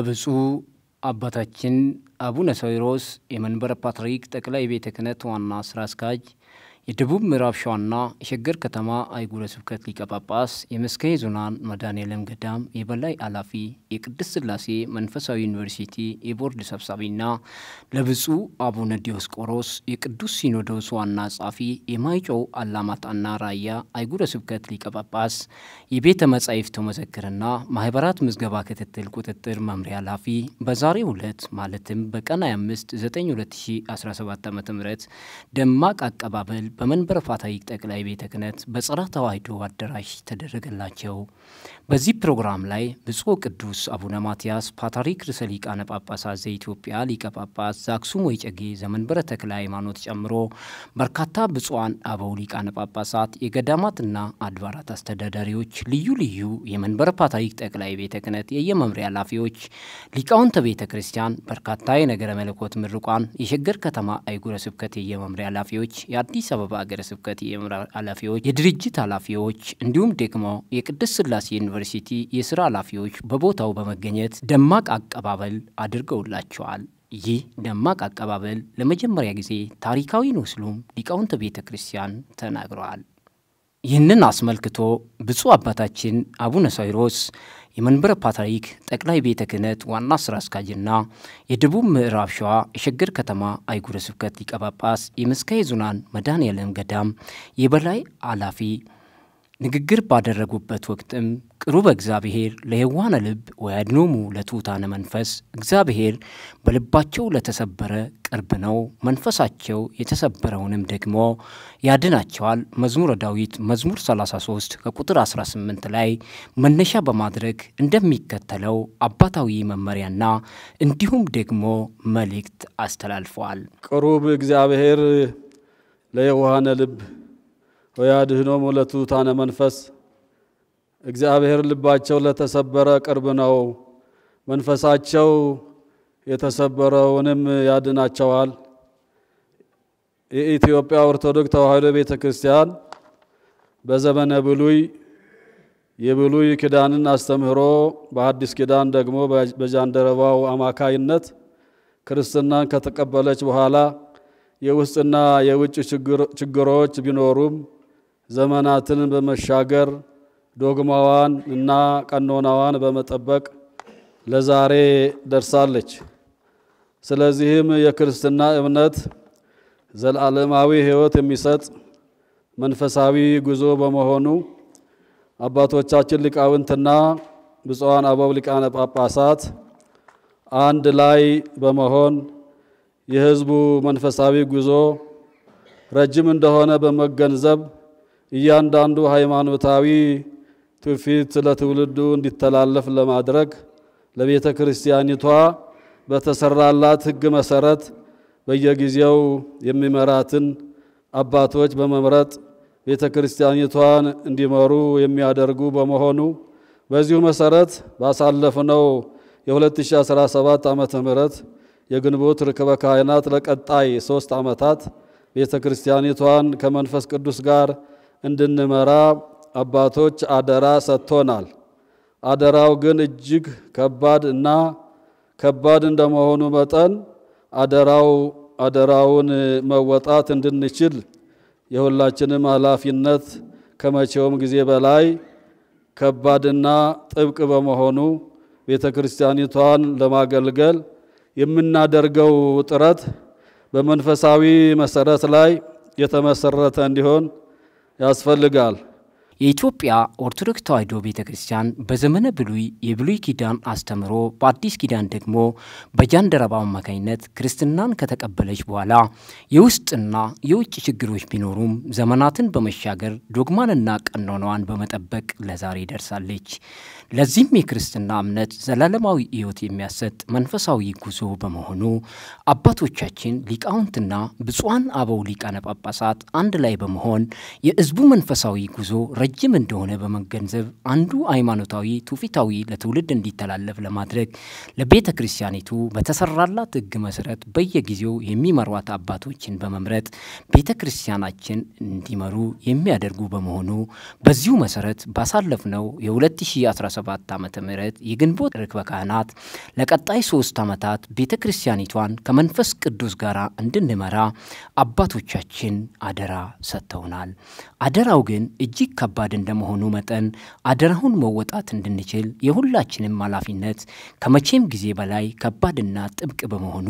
ለብፁዕ አባታችን አቡነ ሳዊሮስ የመንበረ ፓትርያርክ ጠቅላይ ቤተ ክህነት ዋና ስራ አስኪያጅ የደቡብ ምዕራብ ሸዋና የሸገር ከተማ አህጉረ ስብከት ሊቀ ጳጳስ የመስቀየ ኅዙናን መድኃኔዓለም ገዳም የበላይ ኃላፊ የቅድስት ሥላሴ መንፈሳዊ ዩኒቨርሲቲ የቦርድ ሰብሳቢና ለብፁዕ አቡነ ዲዮስቆሮስ የቅዱስ ሲኖዶስ ዋና ጸሐፊ የማይጨው አላማጣና ራያ አህጉረ ስብከት ሊቀ ጳጳስ የቤተ መጻሕፍት መዘክርና ማህበራት ምዝገባ ክትትል ቁጥጥር መምሪያ ኃላፊ በዛሬው ዕለት ማለትም በቀን 25/9/2017 ዓ.ም ደማቅ አቀባበል በመንበረ ፓትርያርክ ጠቅላይ ቤተ ክህነት በጽርሐ ተዋሕዶ አዳራሽ ተደረገላቸው። በዚህ ፕሮግራም ላይ ብፁዕ ቅዱስ አቡነ ማትያስ ፓትርያርክ ርዕሰ ሊቃነ ጳጳሳት ዘኢትዮጵያ ሊቀ ጳጳስ ዘአክሱም ወዕጨጌ ዘመንበረ ተክለ ሃይማኖት ጨምሮ በርካታ ብፁዓን አበው ሊቃነ ጳጳሳት የገዳማትና አድባራት አስተዳዳሪዎች፣ ልዩ ልዩ የመንበረ ፓትርያርክ ጠቅላይ ቤተ ክህነት የየመምሪያ ኃላፊዎች፣ ሊቃውንተ ቤተ ክርስቲያን፣ በርካታ የነገረ መለኮት ምሩቃን፣ የሸገር ከተማ አህጉረ ስብከት የየመምሪያ ኃላፊዎች፣ የአዲስ አበባ ሀገረ ስብከት የመምሪያ ኃላፊዎች፣ የድርጅት ኃላፊዎች እንዲሁም ደግሞ የቅድስት ሥላሴ ዩኒቨርሲቲ የሥራ ኃላፊዎች በቦታው በመገኘት ደማቅ አቀባበል አድርገውላቸዋል። ይህ ደማቅ አቀባበል ለመጀመሪያ ጊዜ ታሪካዊ ነው ሲሉም ሊቃውንተ ቤተ ክርስቲያን ተናግረዋል። ይህንን አስመልክቶ ብፁዕ አባታችን አቡነ ሳዊሮስ የመንበረ ፓትርያርክ ጠቅላይ ቤተ ክህነት ዋና ስራ አስኪያጅና የደቡብ ምዕራብ ሸዋ የሸገር ከተማ አህጉረ ስብከት ሊቀ ጳጳስ የመስቀየ ኅዙናን መድኃኔዓለም ገዳም የበላይ ኃላፊ ንግግር ባደረጉበት ወቅትም ቅሩበ እግዚአብሔር ለየዋሃነ ልብ ወያድኅኖሙ ለትሑታነ መንፈስ፣ እግዚአብሔር በልባቸው ለተሰበረ ቅርብ ነው፣ መንፈሳቸው የተሰበረውንም ደግሞ ያድናቸዋል። መዝሙረ ዳዊት መዝሙር 33 ከቁጥር 18 ላይ መነሻ በማድረግ እንደሚከተለው አባታዊ መመሪያና እንዲሁም ደግሞ መልእክት አስተላልፈዋል። ቅሩብ እግዚአብሔር ለየዋሃነ ልብ ወያድኅኖሙ ለትሑታነ መንፈስ፣ እግዚአብሔር ልባቸው ለተሰበረ ቅርብ ነው፣ መንፈሳቸው የተሰበረውንም ያድናቸዋል። የኢትዮጵያ ኦርቶዶክስ ተዋሕዶ ቤተክርስቲያን በዘመነ ብሉይ የብሉይ ኪዳንን አስተምህሮ በአዲስ ኪዳን ደግሞ በጃንደረባው አማካይነት ክርስትናን ከተቀበለች በኋላ የውስጥና የውጭ ችግሮች ቢኖሩም ዘመናትን በመሻገር ዶግማዋን እና ቀኖናዋን በመጠበቅ ለዛሬ ደርሳለች። ስለዚህም የክርስትና እምነት ዘላለማዊ ሕይወት የሚሰጥ መንፈሳዊ ጉዞ በመሆኑ አባቶቻችን ሊቃውንትና ብፁዓን አበው ሊቃነ ጳጳሳት አንድ ላይ በመሆን የሕዝቡ መንፈሳዊ ጉዞ ረጅም እንደሆነ በመገንዘብ እያንዳንዱ ሃይማኖታዊ ትውፊት ለትውልዱ እንዲተላለፍ ለማድረግ ለቤተ ክርስቲያኒቷ በተሰራላት ሕግ መሰረት በየጊዜው የሚመራትን አባቶች በመምረጥ ቤተ ክርስቲያኒቷን እንዲመሩ የሚያደርጉ በመሆኑ በዚሁ መሰረት ባሳለፍነው የ2017 ዓመተ ምህረት የግንቦት ርክበ ካህናት ለቀጣይ 3 ዓመታት ቤተ ክርስቲያኒቷን ከመንፈስ ቅዱስ ጋር እንድንመራ አባቶች አደራ ሰጥቶናል። አደራው ግን እጅግ ከባድ እንደመሆኑ መጠን አደራውን መወጣት እንድንችል የሁላችንም ኃላፊነት ከመቼውም ጊዜ በላይ ከባድና ጥብቅ በመሆኑ ቤተ ክርስቲያኒቷን ለማገልገል የምናደርገው ጥረት በመንፈሳዊ መሰረት ላይ የተመሰረተ እንዲሆን ያስፈልጋል። የኢትዮጵያ ኦርቶዶክስ ተዋሕዶ ቤተክርስቲያን በዘመነ ብሉይ የብሉይ ኪዳን አስተምሮ በአዲስ ኪዳን ደግሞ በጃንደረባው አማካኝነት ክርስትናን ከተቀበለች በኋላ የውስጥና የውጭ ችግሮች ቢኖሩም ዘመናትን በመሻገር ዶግማንና ቀኖናዋን በመጠበቅ ለዛሬ ደርሳለች። ለዚህም የክርስትና እምነት ዘላለማዊ ሕይወት የሚያሰጥ መንፈሳዊ ጉዞ በመሆኑ አባቶቻችን ሊቃውንትና ብፁዓን አበው ሊቃነ ጳጳሳት አንድ ላይ በመሆን የሕዝቡ መንፈሳዊ ጉዞ ረጅም እንደሆነ በመገንዘብ አንዱ ሃይማኖታዊ ትውፊታዊ ለትውልድ እንዲተላለፍ ለማድረግ ለቤተ ክርስቲያኒቱ በተሰራላት ሕግ መሰረት በየጊዜው የሚመሯት አባቶችን በመምረጥ ቤተ ክርስቲያናችን እንዲመሩ የሚያደርጉ በመሆኑ በዚሁ መሰረት ባሳለፍነው የ2017 ዓመተ ምህረት የግንቦት ርክበ ካህናት ለቀጣይ 3 ዓመታት ቤተ ክርስቲያኒቷን ከመንፈስ ቅዱስ ጋር እንድንመራ አባቶቻችን አደራ ሰጥተውናል። አደራው ግን እጅግ ከባድ እንደመሆኑ መጠን አደራውን መወጣት እንድንችል የሁላችንም ኃላፊነት ከመቼም ጊዜ በላይ ከባድና ጥብቅ በመሆኑ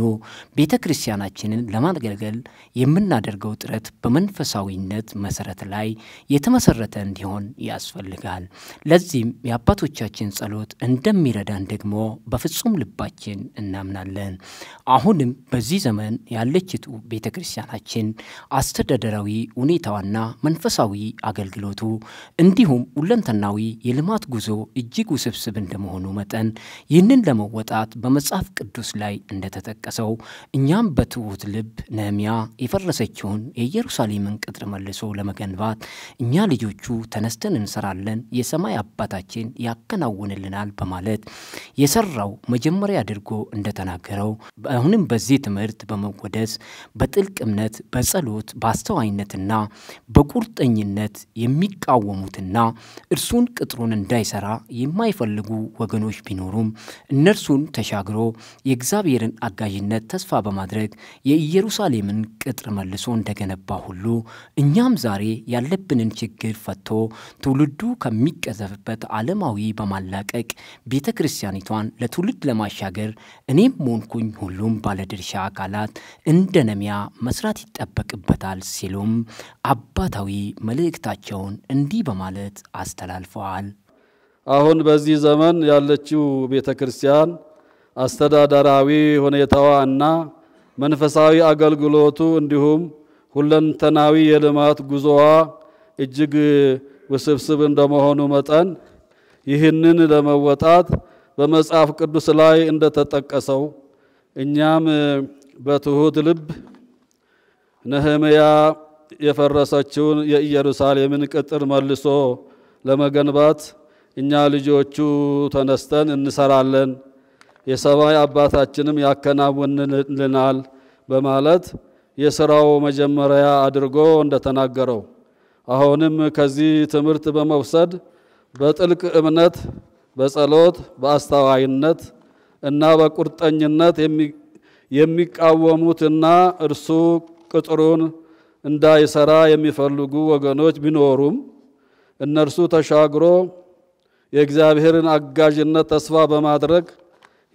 ቤተ ክርስቲያናችንን ለማገልገል የምናደርገው ጥረት በመንፈሳዊነት መሰረት ላይ የተመሰረተ እንዲሆን ያስፈልጋል። ለዚህም የአባቶቻችን ጸሎት እንደሚረዳን ደግሞ በፍጹም ልባችን እናምናለን። አሁንም በዚህ ዘመን ያለችቱ ቤተ ክርስቲያናችን አስተዳደራዊ ሁኔታዋና መንፈሳዊ አገልግሎቱ እንዲሁም ሁለንተናዊ የልማት ጉዞ እጅግ ውስብስብ እንደመሆኑ መጠን ይህንን ለመወጣት በመጽሐፍ ቅዱስ ላይ እንደተጠቀሰው እኛም በትሑት ልብ ነህምያ የፈረሰችውን የኢየሩሳሌምን ቅጥር መልሶ ለመገንባት እኛ ልጆቹ ተነስተን እንሰራለን፣ የሰማይ አባታችን ያከናውንልናል በማለት የሰራው መጀመሪያ አድርጎ እንደተናገረው አሁንም በዚህ ትምህርት በመወደስ በጥልቅ እምነት በጸሎት በአስተዋይነትና በቁርጠኝነት የሚቃወሙትና እርሱን ቅጥሩን እንዳይሰራ የማይፈልጉ ወገኖች ቢኖሩም እነርሱን ተሻግሮ የእግዚአብሔርን አጋዥነት ተስፋ በማድረግ የኢየሩሳሌምን ቅጥር መልሶ እንደገነባ ሁሉ እኛም ዛሬ ያለብንን ችግር ፈቶ ትውልዱ ከሚቀዘፍበት ዓለማዊ በማላቀቅ ቤተ ክርስቲያኒቷን ለትውልድ ለማሻገር እኔም ሞንኩኝ ሁሉም ባለድርሻ አካላት እንደ ነህምያ መስራት ይጠበቅበታል ሲሉም አባታዊ መልእክታቸውን እንዲህ በማለት አስተላልፈዋል። አሁን በዚህ ዘመን ያለችው ቤተ ክርስቲያን አስተዳደራዊ ሁኔታዋና መንፈሳዊ አገልግሎቱ እንዲሁም ሁለንተናዊ የልማት ጉዞዋ እጅግ ውስብስብ እንደመሆኑ መጠን ይህንን ለመወጣት በመጽሐፍ ቅዱስ ላይ እንደተጠቀሰው እኛም በትሑት ልብ ነህምያ የፈረሰችውን የኢየሩሳሌምን ቅጥር መልሶ ለመገንባት እኛ ልጆቹ ተነስተን እንሰራለን፣ የሰማይ አባታችንም ያከናውንልናል በማለት የሥራው መጀመሪያ አድርጎ እንደተናገረው አሁንም ከዚህ ትምህርት በመውሰድ በጥልቅ እምነት በጸሎት በአስተዋይነት እና በቁርጠኝነት የሚቃወሙትና እርሱ ቅጥሩን እንዳይሰራ የሚፈልጉ ወገኖች ቢኖሩም እነርሱ ተሻግሮ የእግዚአብሔርን አጋዥነት ተስፋ በማድረግ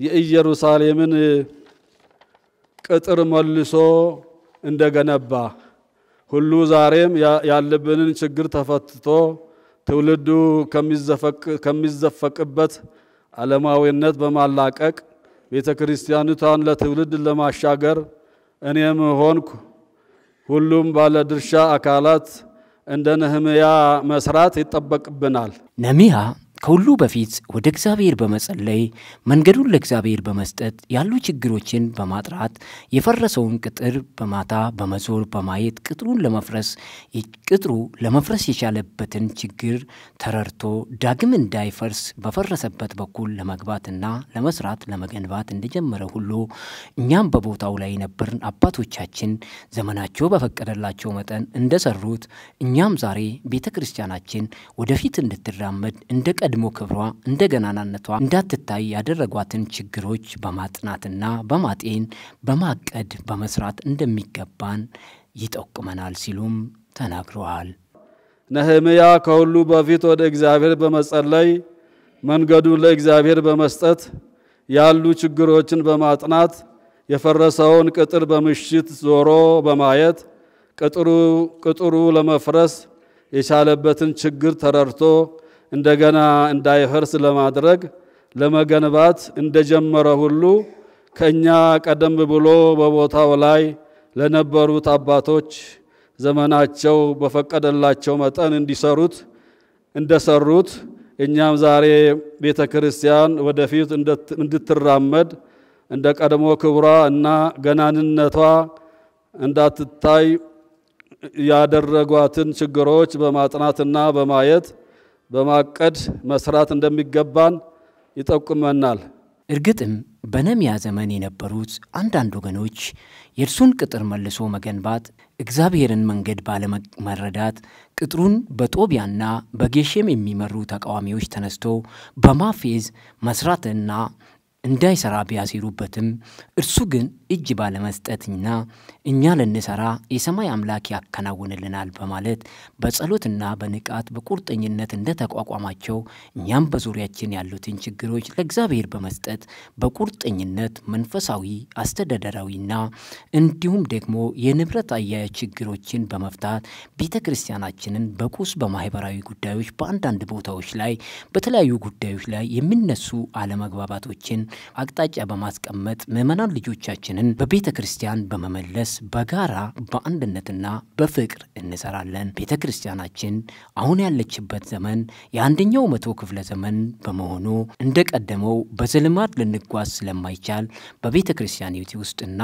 የኢየሩሳሌምን ቅጥር መልሶ እንደገነባ ሁሉ ዛሬም ያለብንን ችግር ተፈትቶ ትውልዱ ከሚዘፈቅበት ዓለማዊነት በማላቀቅ ቤተ ክርስቲያኒቷን ለትውልድ ለማሻገር እኔም ሆንኩ ሁሉም ባለድርሻ አካላት እንደ ነህምያ መስራት ይጠበቅብናል። ነህምያ ከሁሉ በፊት ወደ እግዚአብሔር በመጸለይ መንገዱን ለእግዚአብሔር በመስጠት ያሉ ችግሮችን በማጥራት የፈረሰውን ቅጥር በማታ በመዞር በማየት ቅጥሩ ለመፍረስ የቻለበትን ችግር ተረድቶ ዳግም እንዳይፈርስ በፈረሰበት በኩል ለመግባትና ለመስራት ለመገንባት እንደጀመረ ሁሉ እኛም በቦታው ላይ ነበርን አባቶቻችን ዘመናቸው በፈቀደላቸው መጠን እንደሰሩት እኛም ዛሬ ቤተክርስቲያናችን ወደፊት እንድትራመድ እንደ ቀድሞ ክብሯ እንደገናናነቷ እንዳትታይ ያደረጓትን ችግሮች በማጥናትና በማጤን በማቀድ በመስራት እንደሚገባን ይጠቁመናል ሲሉም ተናግረዋል። ነህምያ ከሁሉ በፊት ወደ እግዚአብሔር በመጸለይ መንገዱን ለእግዚአብሔር በመስጠት ያሉ ችግሮችን በማጥናት የፈረሰውን ቅጥር በምሽት ዞሮ በማየት ቅጥሩ ለመፍረስ የቻለበትን ችግር ተረድቶ እንደገና እንዳይፈርስ ለማድረግ ለመገንባት እንደጀመረ ሁሉ ከኛ ቀደም ብሎ በቦታው ላይ ለነበሩት አባቶች ዘመናቸው በፈቀደላቸው መጠን እንደሰሩት እኛም ዛሬ ቤተክርስቲያን ወደፊት እንድትራመድ እንደ ቀድሞ ክብሯ እና ገናንነቷ እንዳትታይ ያደረጓትን ችግሮች በማጥናትና በማየት በማቀድ መስራት እንደሚገባን ይጠቁመናል። እርግጥም በነህምያ ዘመን የነበሩት አንዳንድ ወገኖች የእርሱን ቅጥር መልሶ መገንባት እግዚአብሔርን መንገድ ባለመረዳት ቅጥሩን በጦቢያና በጌሼም የሚመሩ ተቃዋሚዎች ተነስቶ በማፌዝ መስራትና እንዳይሰራ ቢያሲሩበትም እርሱ ግን እጅ ባለመስጠትና እኛ ለነሰራ የሰማይ አምላክ ያከናውንልናል በማለት በጸሎትና በንቃት በቁርጠኝነት እንደተቋቋማቸው እኛም በዙሪያችን ያሉትን ችግሮች ለእግዚአብሔር በመስጠት በቁርጠኝነት መንፈሳዊ አስተዳደራዊና እንዲሁም ደግሞ የንብረት አያያዝ ችግሮችን በመፍታት ቤተክርስቲያናችንን በቁስ በማህበራዊ ጉዳዮች በአንዳንድ ቦታዎች ላይ በተለያዩ ጉዳዮች ላይ የሚነሱ አለመግባባቶችን አቅጣጫ በማስቀመጥ ምዕመናን ልጆቻችንን በቤተክርስቲያን በመመለስ በጋራ በአንድነትና በፍቅር እንሰራለን። ቤተክርስቲያናችን አሁን ያለችበት ዘመን የአንደኛው መቶ ክፍለ ዘመን በመሆኑ እንደቀደመው በዘልማድ ልንጓዝ ስለማይቻል በቤተክርስቲያኒቱ ውስጥና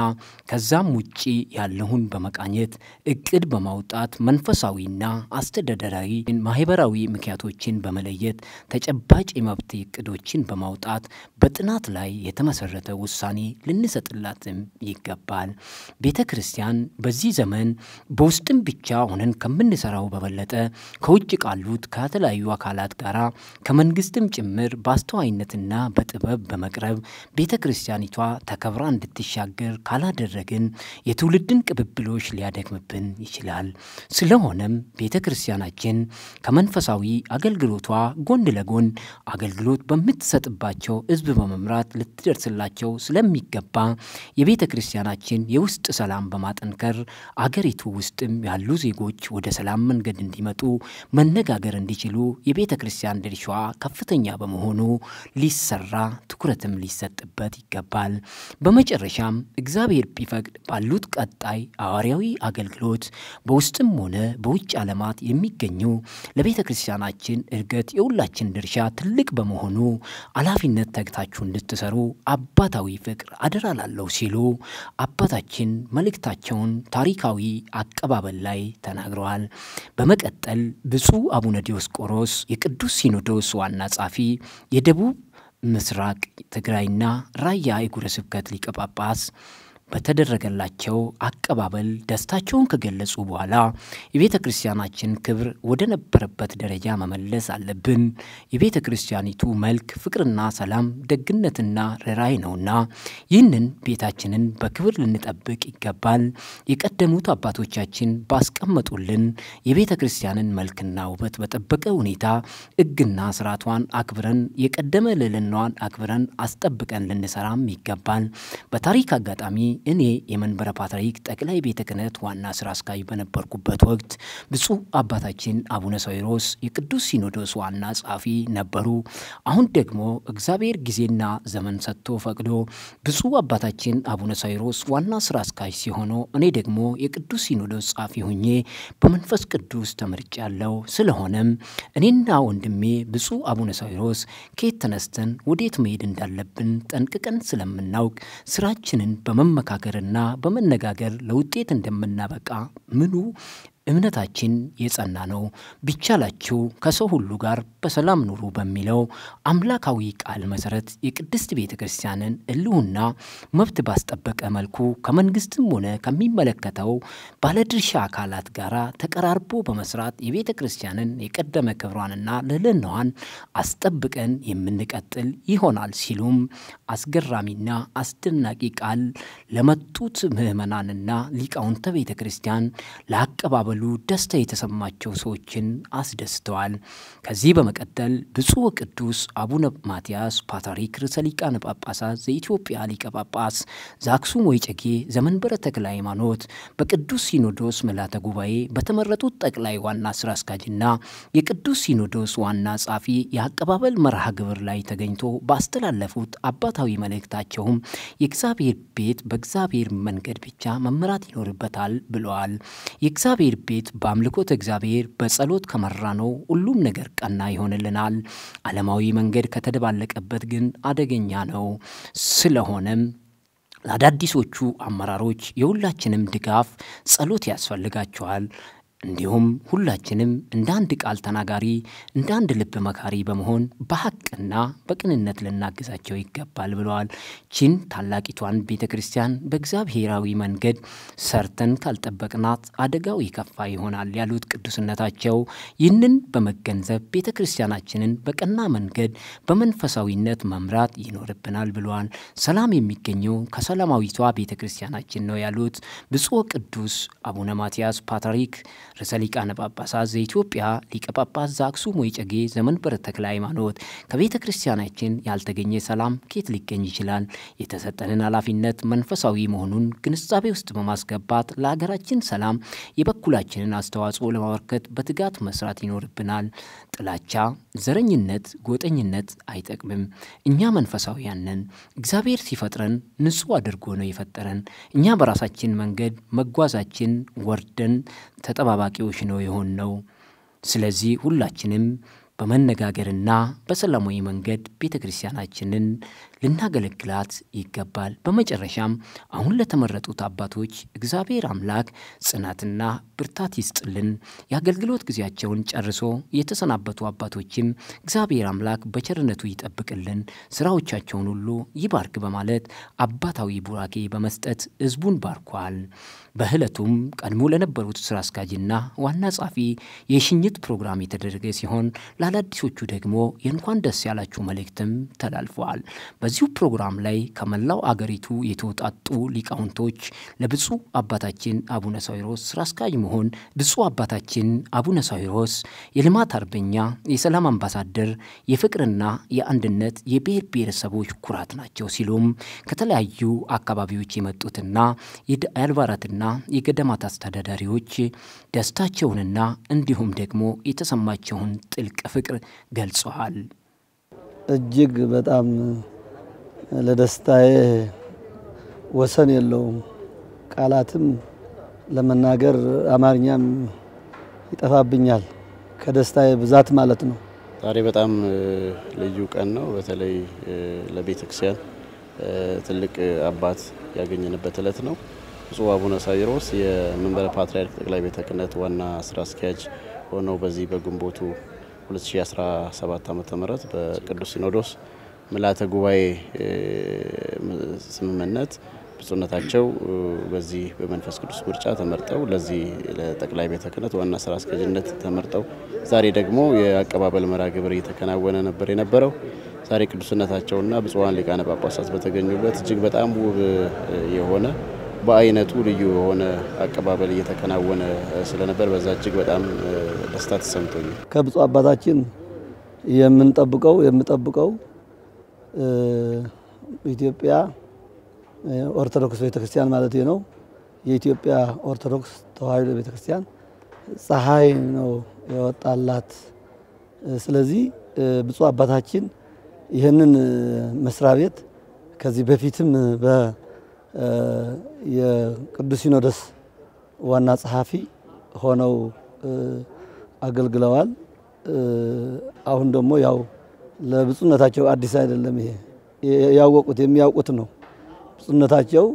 ከዛም ውጪ ያለውን በመቃኘት እቅድ በማውጣት መንፈሳዊና አስተዳደራዊ ማህበራዊ ምክንያቶችን በመለየት ተጨባጭ የመብት እቅዶችን በማውጣት በጥናት ላይ የተመሰረተ ውሳኔ ልንሰጥላትም ይገባል። ቤተክርስቲያን በዚህ ዘመን በውስጥም ብቻ ሆነን ከምንሰራው በበለጠ ከውጭ ቃሉት ከተለያዩ አካላት ጋራ ከመንግስትም ጭምር በአስተዋይነትና በጥበብ በመቅረብ ቤተክርስቲያኒቷ ተከብራ እንድትሻገር ካላደረግን የትውልድን ቅብብሎች ሊያደክምብን ይችላል። ስለሆነም ቤተክርስቲያናችን ከመንፈሳዊ አገልግሎቷ ጎን ለጎን አገልግሎት በምትሰጥባቸው ህዝብ በመምራት ልትደርስላቸው ስለሚገባ የቤተክርስቲያናችን የውስጥ ሰላም በማጠንከር አገሪቱ ውስጥም ያሉ ዜጎች ወደ ሰላም መንገድ እንዲመጡ መነጋገር እንዲችሉ የቤተክርስቲያን ድርሻዋ ከፍተኛ በመሆኑ ሊሰራ ትኩረትም ሊሰጥበት ይገባል። በመጨረሻም እግዚአብሔር ቢፈቅድ ባሉት ቀጣይ ሐዋርያዊ አገልግሎት በውስጥም ሆነ በውጭ ዓለማት የሚገኙ ለቤተክርስቲያናችን እድገት የሁላችን ድርሻ ትልቅ በመሆኑ ኃላፊነት ተግታችሁ እንድትሰሩ አባታዊ ፍቅር አደራላለሁ ሲሉ አባታችን መልእክታቸውን ታሪካዊ አቀባበል ላይ ተናግረዋል። በመቀጠል ብፁዕ አቡነ ዲዮስቆሮስ የቅዱስ ሲኖዶስ ዋና ጻፊ የደቡብ ምስራቅ ትግራይና ራያ አህጉረ ስብከት ሊቀ ጳጳስ በተደረገላቸው አቀባበል ደስታቸውን ከገለጹ በኋላ የቤተክርስቲያናችን ክብር ወደ ነበረበት ደረጃ መመለስ አለብን። የቤተክርስቲያኒቱ መልክ ፍቅርና ሰላም ደግነትና ርኅራኄ ነውና ይህንን ቤታችንን በክብር ልንጠብቅ ይገባል። የቀደሙት አባቶቻችን ባስቀመጡልን የቤተክርስቲያንን መልክና ውበት በጠበቀ ሁኔታ ሕግና ስርዓቷን አክብረን የቀደመ ልዕልናዋን አክብረን አስጠብቀን ልንሰራም ይገባል። በታሪክ አጋጣሚ እኔ የመንበረ ፓትርያርክ ጠቅላይ ቤተ ክህነት ዋና ስራ አስኪያጅ በነበርኩበት ወቅት ብፁዕ አባታችን አቡነ ሳዊሮስ የቅዱስ ሲኖዶስ ዋና ጻፊ ነበሩ። አሁን ደግሞ እግዚአብሔር ጊዜና ዘመን ሰጥቶ ፈቅዶ ብፁዕ አባታችን አቡነ ሳዊሮስ ዋና ስራ አስኪያጅ ሲሆኑ እኔ ደግሞ የቅዱስ ሲኖዶስ ጻፊ ሆኜ በመንፈስ ቅዱስ ተመርጫለሁ። ስለሆነም እኔና ወንድሜ ብፁዕ አቡነ ሳዊሮስ ከየት ተነስተን ወዴት መሄድ እንዳለብን ጠንቅቀን ስለምናውቅ ስራችንን በመመካከርና በመነጋገር ለውጤት እንደምናበቃ ምኑ እምነታችን የጸና ነው። ቢቻላችሁ ከሰው ሁሉ ጋር በሰላም ኑሩ በሚለው አምላካዊ ቃል መሰረት የቅድስት ቤተክርስቲያንን ሕልውና መብት ባስጠበቀ መልኩ ከመንግስትም ሆነ ከሚመለከተው ባለድርሻ አካላት ጋር ተቀራርቦ በመስራት የቤተክርስቲያንን የቀደመ ክብሯንና ልዕልናዋን አስጠብቀን የምንቀጥል ይሆናል ሲሉም አስገራሚና አስደናቂ ቃል ለመጡት ምዕመናንና ሊቃውንተ ቤተክርስቲያን ለአቀባበሉ ደስታ የተሰማቸው ሰዎችን አስደስተዋል። ከዚህ በመቀጠል ብፁዕ ቅዱስ አቡነ ማትያስ ፓትርያርክ ርዕሰ ሊቃነ ጳጳሳት ዘኢትዮጵያ ሊቀ ጳጳስ ዘአክሱም ወዕጨጌ ዘመንበረ ተክለ ሃይማኖት በቅዱስ ሲኖዶስ ምልዓተ ጉባኤ በተመረጡት ጠቅላይ ዋና ስራ አስኪያጅና የቅዱስ ሲኖዶስ ዋና ጻፊ የአቀባበል መርሃ ግብር ላይ ተገኝቶ ባስተላለፉት አባታዊ መልእክታቸውም የእግዚአብሔር ቤት በእግዚአብሔር መንገድ ብቻ መመራት ይኖርበታል ብለዋል። የእግዚአብሔር ቤት በአምልኮተ እግዚአብሔር በጸሎት ከመራነው ሁሉም ነገር ቀና ይሆንልናል። ዓለማዊ መንገድ ከተደባለቀበት ግን አደገኛ ነው። ስለሆነም ለአዳዲሶቹ አመራሮች የሁላችንም ድጋፍ ጸሎት ያስፈልጋቸዋል። እንዲሁም ሁላችንም እንደ አንድ ቃል ተናጋሪ እንደ አንድ ልብ መካሪ በመሆን በሐቅና በቅንነት ልናግዛቸው ይገባል ብለዋል። ቺን ታላቂቷን ቤተክርስቲያን በእግዚአብሔራዊ መንገድ ሰርተን ካልጠበቅናት አደጋው ይከፋ ይሆናል ያሉት ቅዱስነታቸው ይህንን በመገንዘብ ቤተክርስቲያናችንን በቀና መንገድ በመንፈሳዊነት መምራት ይኖርብናል ብለዋል። ሰላም የሚገኘው ከሰላማዊቷ ቤተክርስቲያናችን ነው ያሉት ብፁዕ ቅዱስ አቡነ ማትያስ ፓትርያርክ ርዕሰ ሊቃነ ጳጳሳት ዘኢትዮጵያ ሊቀ ጳጳስ ዘአክሱም ወዕጨጌ ዘመንበረ ተክለ ሃይማኖት ከቤተ ክርስቲያናችን ያልተገኘ ሰላም ከየት ሊገኝ ይችላል? የተሰጠንን ኃላፊነት መንፈሳዊ መሆኑን ግንዛቤ ውስጥ በማስገባት ለሀገራችን ሰላም የበኩላችንን አስተዋጽኦ ለማበርከት በትጋት መስራት ይኖርብናል። ጥላቻ፣ ዘረኝነት፣ ጎጠኝነት አይጠቅምም። እኛ መንፈሳውያን ነን። እግዚአብሔር ሲፈጥረን ንጹህ አድርጎ ነው የፈጠረን። እኛ በራሳችን መንገድ መጓዛችን ወርደን ተጠባባቂዎች ነው የሆነው። ስለዚህ ሁላችንም በመነጋገርና በሰላማዊ መንገድ ቤተክርስቲያናችንን ልናገለግላት ይገባል። በመጨረሻም አሁን ለተመረጡት አባቶች እግዚአብሔር አምላክ ጽናትና ብርታት ይስጥልን። የአገልግሎት ጊዜያቸውን ጨርሶ የተሰናበቱ አባቶችም እግዚአብሔር አምላክ በቸርነቱ ይጠብቅልን፣ ስራዎቻቸውን ሁሉ ይባርክ በማለት አባታዊ ቡራኬ በመስጠት ህዝቡን ባርኳል። በህለቱም ቀድሞ ለነበሩት ስራ አስኪያጅና ዋና ጻፊ የሽኝት ፕሮግራም የተደረገ ሲሆን ለአዳዲሶቹ ደግሞ የእንኳን ደስ ያላችሁ መልእክትም ተላልፈዋል። በዚሁ ፕሮግራም ላይ ከመላው አገሪቱ የተውጣጡ ሊቃውንቶች ለብፁዕ አባታችን አቡነ ሳዊሮስ ስራ አስኪያጅ መሆን ብፁዕ አባታችን አቡነ ሳዊሮስ የልማት አርበኛ፣ የሰላም አምባሳደር፣ የፍቅርና የአንድነት የብሔር ብሔረሰቦች ኩራት ናቸው ሲሉም ከተለያዩ አካባቢዎች የመጡትና የአድባራትና የገዳማት አስተዳዳሪዎች ደስታቸውንና እንዲሁም ደግሞ የተሰማቸውን ጥልቅ ፍቅር ገልጸዋል። እጅግ በጣም ለደስታዬ ወሰን የለውም። ቃላትም ለመናገር አማርኛም ይጠፋብኛል ከደስታዬ ብዛት ማለት ነው። ዛሬ በጣም ልዩ ቀን ነው። በተለይ ለቤተክርስቲያን ትልቅ አባት ያገኘንበት ዕለት ነው። ብፁዕ አቡነ ሳዊሮስ የመንበረ ፓትርያርክ ጠቅላይ ቤተ ክህነት ዋና ስራ አስኪያጅ ሆነው በዚህ በግንቦቱ 2017 ዓ.ም በቅዱስ ሲኖዶስ ምልዓተ ጉባኤ ስምምነት ብፁዕነታቸው በዚህ በመንፈስ ቅዱስ ምርጫ ተመርጠው ለዚህ ለጠቅላይ ቤተ ክህነት ዋና ስራ አስኪያጅነት ተመርጠው ዛሬ ደግሞ የአቀባበል መርሃ ግብር እየተከናወነ ነበር የነበረው። ዛሬ ቅዱስነታቸውና ብፁዓን ሊቃነ ጳጳሳት በተገኙበት እጅግ በጣም ውብ የሆነ በአይነቱ ልዩ የሆነ አቀባበል እየተከናወነ ስለነበር በዛ እጅግ በጣም ደስታ ተሰምቶኛል። ከብፁዕ አባታችን የምጠብቀው ኢትዮጵያ ኦርቶዶክስ ቤተክርስቲያን ማለት ነው። የኢትዮጵያ ኦርቶዶክስ ተዋሕዶ ቤተክርስቲያን ፀሐይ ነው የወጣላት። ስለዚህ ብፁዕ አባታችን ይህንን መስሪያ ቤት ከዚህ በፊትም የቅዱስ ሲኖዶስ ዋና ጸሐፊ ሆነው አገልግለዋል። አሁን ደግሞ ያው ለብፁዕነታቸው አዲስ አይደለም፣ ይሄ የሚያውቁት ነው። ብፁዕነታቸው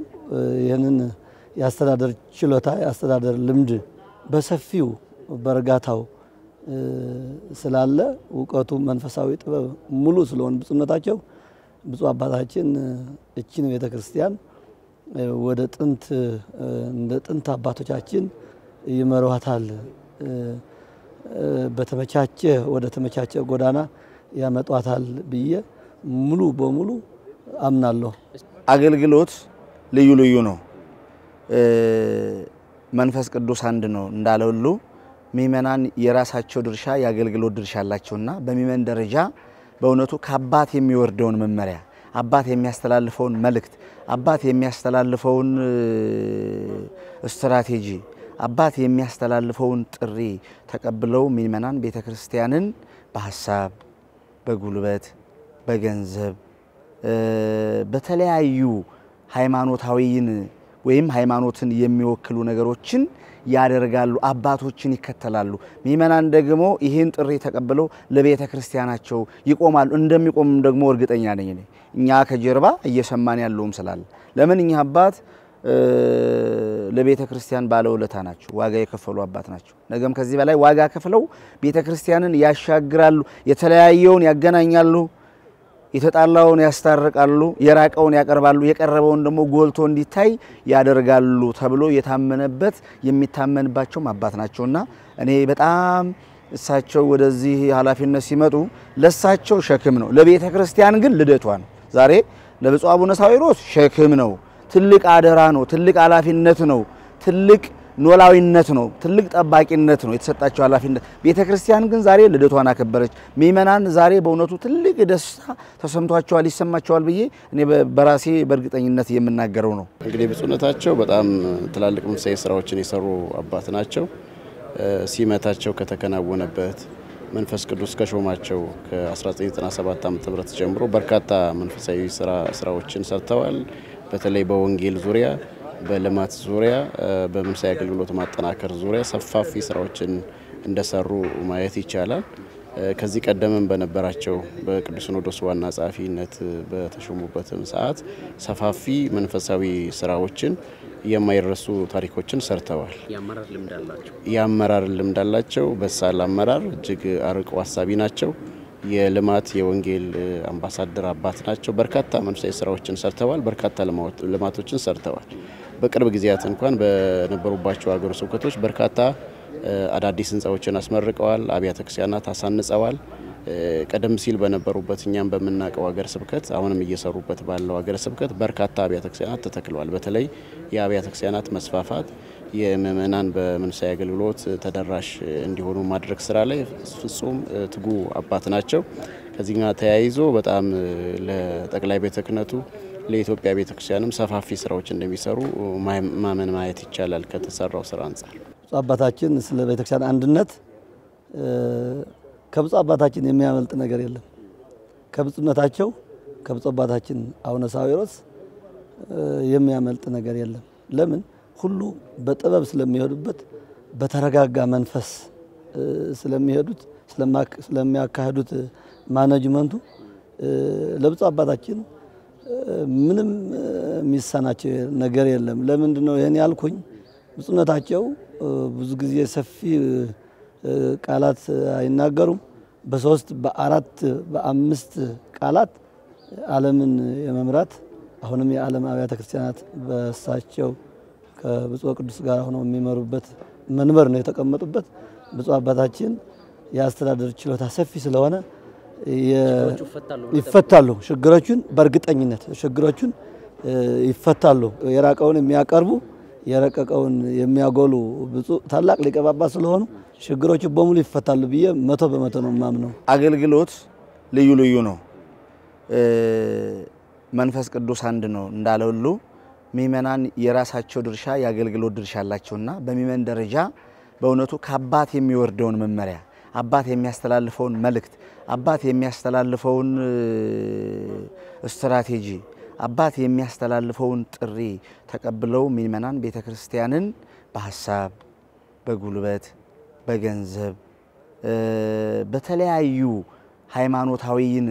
ይህንን ያስተዳደር ችሎታ ያስተዳደር ልምድ በሰፊው በርጋታው ስላለ እውቀቱ መንፈሳዊ ጥበብ ሙሉ ስለሆነ ብፁዕነታቸው ብፁዕ አባታችን እቺን ቤተክርስቲያን ወደ ጥንት እንደ ጥንት አባቶቻችን ይመሯታል፣ ወደ ተመቻቸ ጎዳና ያመጧታል ብዬ ሙሉ በሙሉ አምናለሁ። አገልግሎት ልዩ ነው። መንፈስ ቅዱስ አንድ ነው እንዳለው ሁሉ ምእመናን የራሳቸው ድርሻ የአገልግሎት ድርሻ አላቸውና በምእመን ደረጃ በእውነቱ ከአባት የሚወርደውን መመሪያ፣ አባት የሚያስተላልፈውን መልእክት፣ አባት የሚያስተላልፈውን ስትራቴጂ፣ አባት የሚያስተላልፈውን ጥሪ ተቀብለው ምእመናን ቤተክርስቲያንን በሐሳብ፣ በጉልበት፣ በገንዘብ በተለያዩ ሃይማኖታዊን ወይም ሃይማኖትን የሚወክሉ ነገሮችን ያደርጋሉ፣ አባቶችን ይከተላሉ። ምእመናን ደግሞ ይህን ጥሪ ተቀብለው ለቤተ ክርስቲያናቸው ይቆማሉ። እንደሚቆም ደግሞ እርግጠኛ ነኝ። እኛ ከጀርባ እየሰማን ያለውም ስላለ ለምን እኛ አባት ለቤተ ክርስቲያን ባለውለታ ናቸው። ዋጋ የከፈሉ አባት ናቸው። ነገም ከዚህ በላይ ዋጋ ከፍለው ቤተ ክርስቲያንን ያሻግራሉ፣ የተለያየውን ያገናኛሉ፣ የተጣላውን ያስታርቃሉ፣ የራቀውን ያቀርባሉ፣ የቀረበውን ደግሞ ጎልቶ እንዲታይ ያደርጋሉ ተብሎ የታመነበት የሚታመንባቸው አባት ናቸውና እኔ በጣም እሳቸው ወደዚህ ኃላፊነት ሲመጡ ለሳቸው ሸክም ነው፣ ለቤተ ክርስቲያን ግን ልደቷ ነው። ዛሬ ለብፁዕ አቡነ ሳዊሮስ ሸክም ነው፣ ትልቅ አደራ ነው፣ ትልቅ ኃላፊነት ነው፣ ትልቅ ኖላዊነት ነው፣ ትልቅ ጠባቂነት ነው የተሰጣቸው ኃላፊነት። ቤተ ክርስቲያን ግን ዛሬ ልደቷን አከበረች። ምእመናን ዛሬ በእውነቱ ትልቅ ደስታ ተሰምቷቸዋል፣ ይሰማቸዋል ብዬ እኔ በራሴ በእርግጠኝነት የምናገረው ነው። እንግዲህ ብፁዕነታቸው በጣም ትላልቅ መንፈሳዊ ስራዎችን የሰሩ አባት ናቸው። ሲመታቸው ከተከናወነበት መንፈስ ቅዱስ ከሾማቸው ከ1997 ዓ.ም ጀምሮ በርካታ መንፈሳዊ ስራዎችን ሰርተዋል። በተለይ በወንጌል ዙሪያ፣ በልማት ዙሪያ፣ በመንፈሳዊ አገልግሎት ማጠናከር ዙሪያ ሰፋፊ ስራዎችን እንደሰሩ ማየት ይቻላል። ከዚህ ቀደምም በነበራቸው በቅዱስ ሲኖዶስ ዋና ጸሐፊነት በተሾሙበትም ሰዓት ሰፋፊ መንፈሳዊ ስራዎችን የማይረሱ ታሪኮችን ሰርተዋል። የአመራር ልምድ አላቸው። በሳል አመራር፣ እጅግ አርቆ ሀሳቢ ናቸው። የልማት የወንጌል አምባሳደር አባት ናቸው። በርካታ መንፈሳዊ ስራዎችን ሰርተዋል። በርካታ ልማቶችን ሰርተዋል። በቅርብ ጊዜያት እንኳን በነበሩባቸው ሀገረ ስብከቶች በርካታ አዳዲስ ህንጻዎችን አስመርቀዋል። አብያተ ክርስቲያናት አሳንጸዋል። ቀደም ሲል በነበሩበት እኛም በመናቀው ሀገረ ስብከት አሁንም እየሰሩበት ባለው ሀገረ ስብከት በርካታ አብያተ ክርስቲያናት ተተክለዋል። በተለይ የአብያተ ክርስቲያናት መስፋፋት የምእመናን በመንፈሳዊ አገልግሎት ተደራሽ እንዲሆኑ ማድረግ ስራ ላይ ፍጹም ትጉ አባት ናቸው። ከዚህ ጋር ተያይዞ በጣም ለጠቅላይ ቤተ ክህነቱ ለኢትዮጵያ ቤተ ክርስቲያንም ሰፋፊ ስራዎች እንደሚሰሩ ማመን ማየት ይቻላል ከተሰራው ስራ አንፃር። አባታችን ስለ ቤተ ክርስቲያን አንድነት ከብፁዕ አባታችን የሚያመልጥ ነገር የለም። ከብፁዕነታቸው ከብፁዕ አባታችን አቡነ ሳዊሮስ የሚያመልጥ ነገር የለም። ለምን? ሁሉ በጥበብ ስለሚሄዱበት፣ በተረጋጋ መንፈስ ስለሚሄዱት፣ ስለሚያካሂዱት ማኔጅመንቱ ለብፁዕ አባታችን ምንም የሚሳናቸው ነገር የለም። ለምንድን ነው ይሄን ያልኩኝ? ብፁዕነታቸው ብዙ ጊዜ ሰፊ ቃላት አይናገሩም። በ3 በ4 በ5 ቃላት ዓለምን የመምራት አሁንም የዓለም አብያተ ክርስቲያናት በሳቸው ከብፁዕ ቅዱስ ጋር ሆነው የሚመሩበት መንበር ነው የተቀመጡበት። ብፁዕ አባታችን የአስተዳደር ችሎታ ሰፊ ስለሆነ ይፈታሉ። ችግሮቹን በእርግጠኝነት ችግሮቹን ይፈታሉ። የራቀውን የሚያቀርቡ የረቀቀውን የሚያጎሉ ብፁዕ ታላቅ ሊቀ ጳጳስ ስለሆኑ ችግሮቹ በሙሉ ይፈታሉ ብዬ 100% ነው ማምነው። አገልግሎት ልዩ ልዩ ነው። መንፈስ ቅዱስ አንድ ነው እንዳለው ሁሉ ምእመናን የራሳቸው ድርሻ የአገልግሎት ድርሻ አላቸውና በምእመን ደረጃ በእውነቱ ከአባት የሚወርደውን መመሪያ፣ አባት የሚያስተላልፈውን መልእክት፣ አባት የሚያስተላልፈውን ስትራቴጂ፣ አባት የሚያስተላልፈውን ጥሪ ተቀብለው ምእመናን ቤተክርስቲያንን በሐሳብ፣ በጉልበት፣ በገንዘብ በተለያዩ ሃይማኖታዊን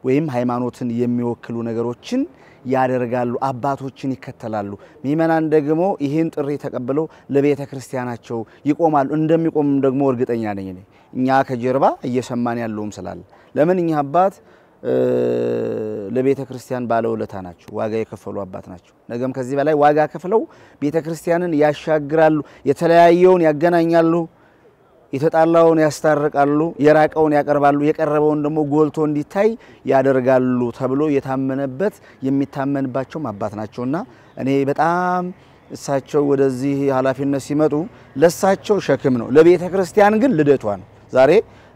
ወይም ሃይማኖትን የሚወክሉ ነገሮችን ያደርጋሉ፣ አባቶችን ይከተላሉ። ምእመናን ደግሞ ይህን ጥሪ ተቀብለው ለቤተ ክርስቲያናቸው ይቆማሉ። እንደሚቆም ደግሞ እርግጠኛ ነኝ። እኛ ከጀርባ እየሰማን ያለውም ስላለ ለምን እኛ አባት ለቤተ ክርስቲያን ባለውለታ ናቸው። ዋጋ የከፈሉ አባት ናቸው። ነገም ከዚህ በላይ ዋጋ ከፍለው ቤተ ክርስቲያንን ያሻግራሉ፣ የተለያየውን ያገናኛሉ፣ የተጣላውን ያስታርቃሉ፣ የራቀውን ያቀርባሉ፣ የቀረበውን ደግሞ ጎልቶ እንዲታይ ያደርጋሉ ተብሎ የታመነበት የሚታመንባቸው አባት ናቸውና እኔ በጣም እሳቸው ወደዚህ ኃላፊነት ሲመጡ ለሳቸው ሸክም ነው፣ ለቤተ ክርስቲያን ግን ልደቷ ነው። ዛሬ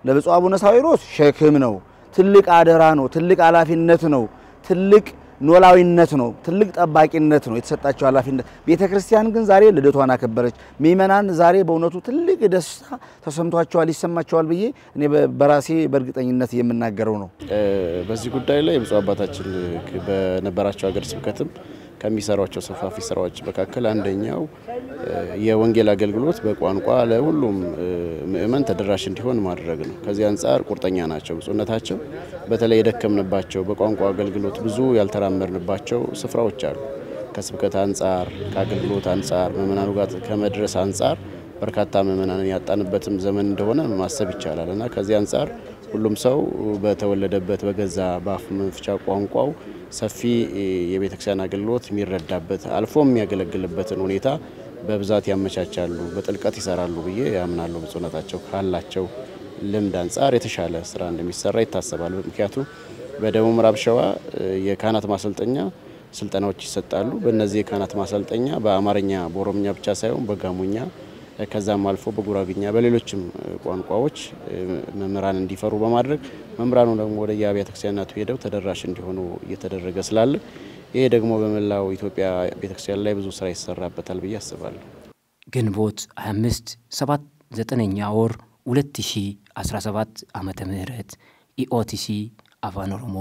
ለብፁዕ አቡነ ሳዊሮስ ሸክም ነው፣ ትልቅ አደራ ነው፣ ትልቅ ኃላፊነት ነው፣ ትልቅ ኖላዊነት ነው፣ ትልቅ ጠባቂነት ነው የተሰጣቸው ኃላፊነት። ቤተ ክርስቲያን ግን ዛሬ ልደቷን አከበረች። ምእመናን ዛሬ በእውነቱ ትልቅ ደስታ ተሰምቷቸዋል፣ ይሰማቸዋል ብዬ እኔ በራሴ በእርግጠኝነት የምናገረው ነው። በዚህ ጉዳይ ላይ ብፁዕ አባታችን በነበራቸው ሀገረ ስብከትም ከሚሰሯቸው ሰፋፊ ስራዎች መካከል አንደኛው የወንጌል አገልግሎት በቋንቋ ለሁሉም ምእመን ተደራሽ እንዲሆን ማድረግ ነው። ከዚህ አንፃር ቁርጠኛ ናቸው ብፁዕነታቸው። በተለይ የደከምንባቸው በቋንቋ አገልግሎት ብዙ ያልተራመድንባቸው ስፍራዎች አሉ። ከስብከት አንጻር ከአገልግሎት አንጻር ምእመናኑ ጋር ከመድረስ አንጻር በርካታ ምእመናንን ያጣንበትም ዘመን እንደሆነ ማሰብ ይቻላል እና ከዚህ አንጻር ሁሉም ሰው በተወለደበት በገዛ በአፍ መፍቻ ቋንቋው ሰፊ የቤተክርስቲያን አገልግሎት የሚረዳበት አልፎ የሚያገለግልበትን ሁኔታ በብዛት ያመቻቻሉ፣ በጥልቀት ይሰራሉ ብዬ ያምናሉ። ብፁዕነታቸው ካላቸው ልምድ አንጻር የተሻለ ስራ እንደሚሰራ ይታሰባል። ምክንያቱም በደቡብ ምዕራብ ሸዋ የካህናት ማሰልጠኛ ስልጠናዎች ይሰጣሉ። በእነዚህ የካህናት ማሰልጠኛ በአማርኛ በኦሮምኛ ብቻ ሳይሆን በጋሞኛ ከዛም አልፎ በጉራግኛ በሌሎችም ቋንቋዎች መምህራን እንዲፈሩ በማድረግ መምህራኑ ደግሞ ወደ የአብያተ ክርስቲያናቱ ሄደው ተደራሽ እንዲሆኑ እየተደረገ ስላለ ይሄ ደግሞ በመላው ኢትዮጵያ ቤተክርስቲያን ላይ ብዙ ስራ ይሰራበታል ብዬ አስባለሁ። ግንቦት 25/9 ወር 2017 ዓመተ ምህረት ኢኦቲሲ አፋን ኦሮሞ